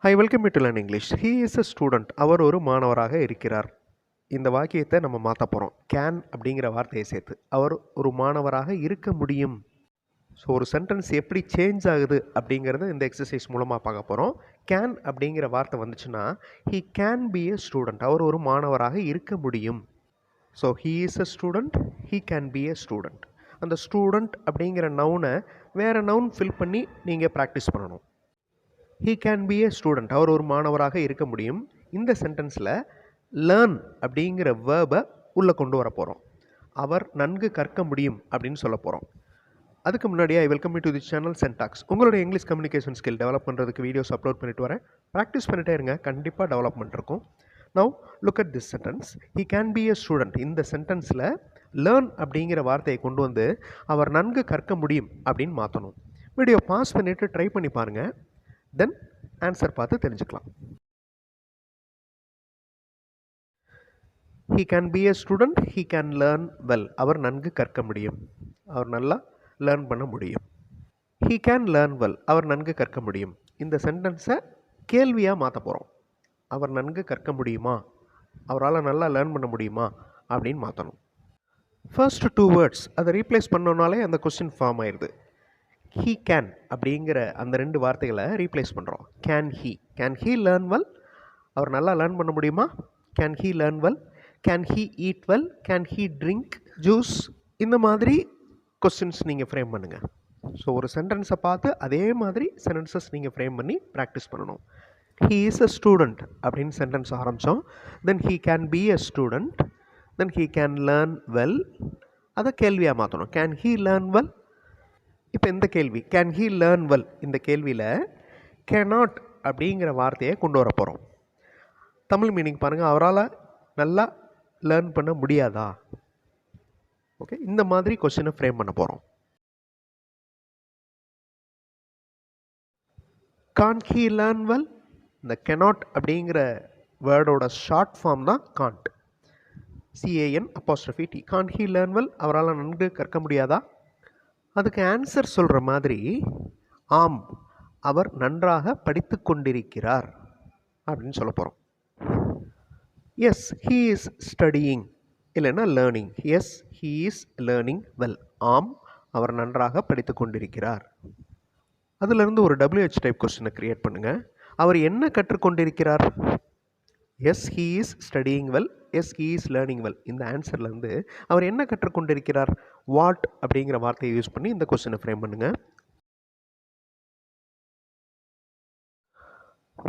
I welcome you to learn English. He is a student. அவர் ஒரு மாணவராக இருக்கிறார். இந்த வாக்கியத்தை நம்ம மாற்ற போகிறோம். கேன் அப்படிங்கிற வார்த்தையை சேர்த்து அவர் ஒரு மாணவராக இருக்க முடியும். ஸோ ஒரு சென்டென்ஸ் எப்படி சேஞ்ச் ஆகுது அப்படிங்கிறத இந்த எக்ஸசைஸ் மூலமாக பார்க்க போகிறோம். கேன் அப்படிங்கிற வார்த்தை வந்துச்சுன்னா he can be a student. அவர் ஒரு மாணவராக இருக்க முடியும். So he is a student, he can be a student. அந்த ஸ்டூடெண்ட் அப்படிங்கிற நவுனை வேறு நவுன் ஃபில் பண்ணி நீங்கள் ப்ராக்டிஸ் பண்ணணும். He can be a student. அவர் ஒரு மாணவராக இருக்க முடியும். இந்த சென்டென்ஸில் லேர்ன் அப்படிங்கிற வேர்பை உள்ளே கொண்டு வர போகிறோம். அவர் நன்கு கற்க முடியும் அப்படின்னு சொல்ல போகிறோம். அதுக்கு முன்னாடியே I welcome you to this channel சென்டாக்ஸ். உங்களுடைய இங்கிலீஷ் கம்யூனிகேஷன் ஸ்கில் டெவலப் பண்ணுறதுக்கு வீடியோஸ் அப்லோட் பண்ணிட்டு வரேன். ப்ராக்டிஸ் பண்ணிட்டே இருங்க, கண்டிப்பாக டெவலப்மெண்ட் இருக்கும். Now look at this sentence. He can be a student. இந்த சென்டென்ஸில் லேர்ன் அப்படிங்கிற வார்த்தையை கொண்டு வந்து அவர் நன்கு கற்க முடியும் அப்படின்னு மாற்றணும். வீடியோ பாஸ் பண்ணிவிட்டு ட்ரை பண்ணி பாருங்கள். தென் ஆன்சர் பார்த்து தெரிஞ்சுக்கலாம். He can be a student, he can learn well. அவர் நன்கு கற்க முடியும், அவர் நல்லா லேர்ன் பண்ண முடியும். He can learn well. அவர் நன்கு கற்க முடியும். இந்த சென்டென்ஸை கேள்வியாக மாற்ற போகிறோம். அவர் நன்கு கற்க முடியுமா, அவரால் நல்லா லேர்ன் பண்ண முடியுமா அப்படின்னு மாற்றணும். ஃபர்ஸ்ட் 2 வேர்ட்ஸ் அதை ரீப்ளேஸ் பண்ணோன்னாலே அந்த கொஸ்டின் ஃபார்ம் ஆயிடுது. ஹீ கேன் அப்படிங்கிற அந்த 2 வார்த்தைகளை ரீப்ளேஸ் பண்ணுறோம். Can he learn well. அவர் நல்லா லேர்ன் பண்ண முடியுமா? Can he learn well. Can he eat well. Can he drink juice. இந்த மாதிரி கொஸ்டின்ஸ் நீங்கள் ஃப்ரேம் பண்ணுங்கள். ஸோ ஒரு சென்டென்ஸை பார்த்து அதே மாதிரி சென்டென்சஸ் நீங்கள் ஃப்ரேம் பண்ணி ப்ராக்டிஸ் பண்ணணும். ஹீ இஸ் அ ஸ்டூடெண்ட் அப்படின்னு சென்டென்ஸ் ஆரம்பித்தோம். தென் he can be a student. Then he can learn well. அதை கேள்வியாக மாற்றணும். Can he learn well. இப்போ இந்த கேள்வி கேன் ஹீ லேர்ன் வெல், இந்த கேள்வியில் கேனாட் அப்படிங்கிற வார்த்தையை கொண்டு வர போகிறோம். தமிழ் மீனிங் பாருங்கள். அவரால் நல்லா லேர்ன் பண்ண முடியாதா? ஓகே, இந்த மாதிரி கொஸ்டினை ஃப்ரேம் பண்ண போகிறோம். Can he learn well. இந்த கெனாட் அப்படிங்கிற வேர்டோட ஷார்ட் ஃபார்ம் தான் can't. CAN'. Can he learn well. அவரால் நன்கு கற்க முடியாதா? அதுக்கு ஆன்சர் சொல்கிற மாதிரி ஆம், அவர் நன்றாக படித்து கொண்டிருக்கிறார் அப்படின்னு சொல்ல போகிறோம். எஸ் ஹீ இஸ் ஸ்டடியிங், இல்லைன்னா learning. S he is learning well. ஆம், அவர் நன்றாக படித்து கொண்டிருக்கிறார். அதிலிருந்து ஒரு WH டைப் கொஸ்டினை க்ரியேட் பண்ணுங்கள். அவர் என்ன கற்றுக்கொண்டிருக்கிறார்? Yes he is studying well. Yes he is learning well. இந்த ஆன்சர்லேருந்து அவர் என்ன கற்றுக்கொண்டிருக்கிறார்? வாட் அப்படிங்கிற வார்த்தையை யூஸ் பண்ணி இந்த கொஸ்டினை ஃப்ரேம் பண்ணுங்கள்.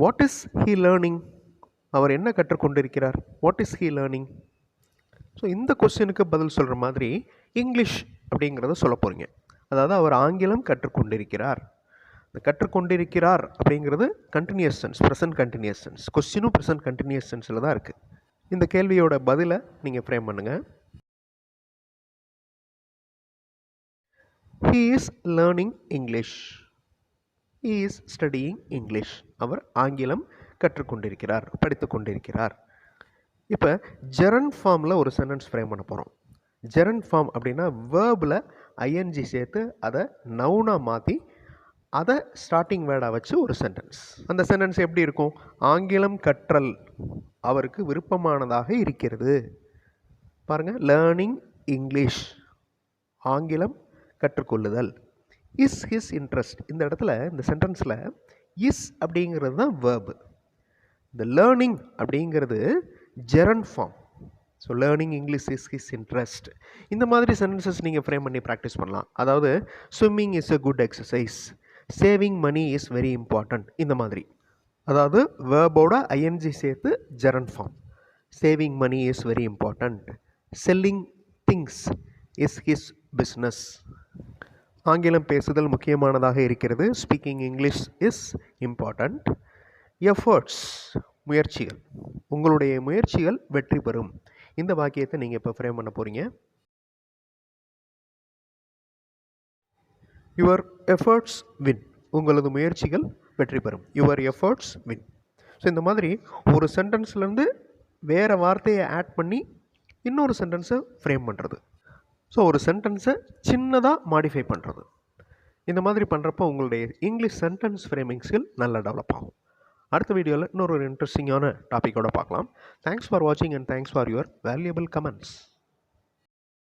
What is he learning? அவர் என்ன கற்றுக்கொண்டிருக்கிறார்? What is he learning? So இந்த கொஸ்டினுக்கு பதில் சொல்கிற மாதிரி இங்கிலீஷ் அப்படிங்கிறத சொல்ல போகிறீங்க. அதாவது அவர் ஆங்கிலம் கற்றுக்கொண்டிருக்கிறார். இந்த கற்றுக்கொண்டிருக்கிறார் அப்படிங்கிறது continuous tense, present continuous tense. கொஸ்டினும் ப்ரெசன்ட் கண்டினியூஸ் டென்ஸில் தான் இருக்குது. இந்த கேள்வியோட பதிலை நீங்கள் ஃப்ரேம் பண்ணுங்கள். He is learning English. He is studying English. அவர் ஆங்கிலம் கற்றுக்கொண்டிருக்கிறார், படித்து கொண்டிருக்கிறார். இப்போ ஜெரண்ட் ஃபார்மில் ஒரு சென்டென்ஸ் ஃப்ரேம் பண்ண போகிறோம். ஜெரண்ட் ஃபார்ம் அப்படின்னா வேர்பில் ING சேர்த்து அதை நவுனாக மாற்றி அதை ஸ்டார்டிங் வேர்டாக வச்சு ஒரு சென்டென்ஸ். அந்த சென்டென்ஸ் எப்படி இருக்கும்? ஆங்கிலம் கற்றல் அவருக்கு விருப்பமானதாக இருக்கிறது. பாருங்கள், லேர்னிங் இங்கிலீஷ், ஆங்கிலம் கற்றுக்கொள்ளுதல். Is his interest. இந்த இடத்துல இந்த சென்டென்ஸில் இஸ் அப்படிங்கிறது தான் வேர்பு. இந்த லேர்னிங் அப்படிங்கிறது gerund form. So learning English is his interest. இந்த மாதிரி சென்டென்சஸ் நீங்கள் ஃப்ரேம் பண்ணி ப்ராக்டிஸ் பண்ணலாம். அதாவது swimming is a good exercise, saving money is very important. இந்த மாதிரி அதாவது வேர்போட ING சேர்த்து gerund form. Saving money is very important. Selling things is his business. ஆங்கிலம் பேசுதல் முக்கியமானதாக இருக்கிறது. Speaking English is important. Efforts, முயற்சிகள். உங்களுடைய முயற்சிகள் வெற்றி பெறும். இந்த வாக்கியத்தை நீங்கள் இப்போ ஃப்ரேம் பண்ண போகிறீங்க. Your efforts win. உங்களது முயற்சிகள் வெற்றி பெறும். Your efforts win. ஸோ இந்த மாதிரி ஒரு சென்டென்ஸ்லேருந்து வேறு வார்த்தையை ஆட் பண்ணி இன்னொரு சென்டென்ஸை ஃப்ரேம் பண்ணுறது. ஸோ ஒரு சென்டென்ஸை சின்னதாக மாடிஃபை பண்ணுறது. இந்த மாதிரி பண்ணுறப்போ உங்களுடைய இங்கிலீஷ் சென்டென்ஸ் ஃப்ரேமிங் ஸ்கில் நல்லா டெவலப் ஆகும். அடுத்த வீடியோவில் இன்னொரு இன்ட்ரெஸ்டிங்கான டாப்பிக்கோட பார்க்கலாம். தேங்க்ஸ் ஃபார் வாட்சிங் and thanks for your valuable comments.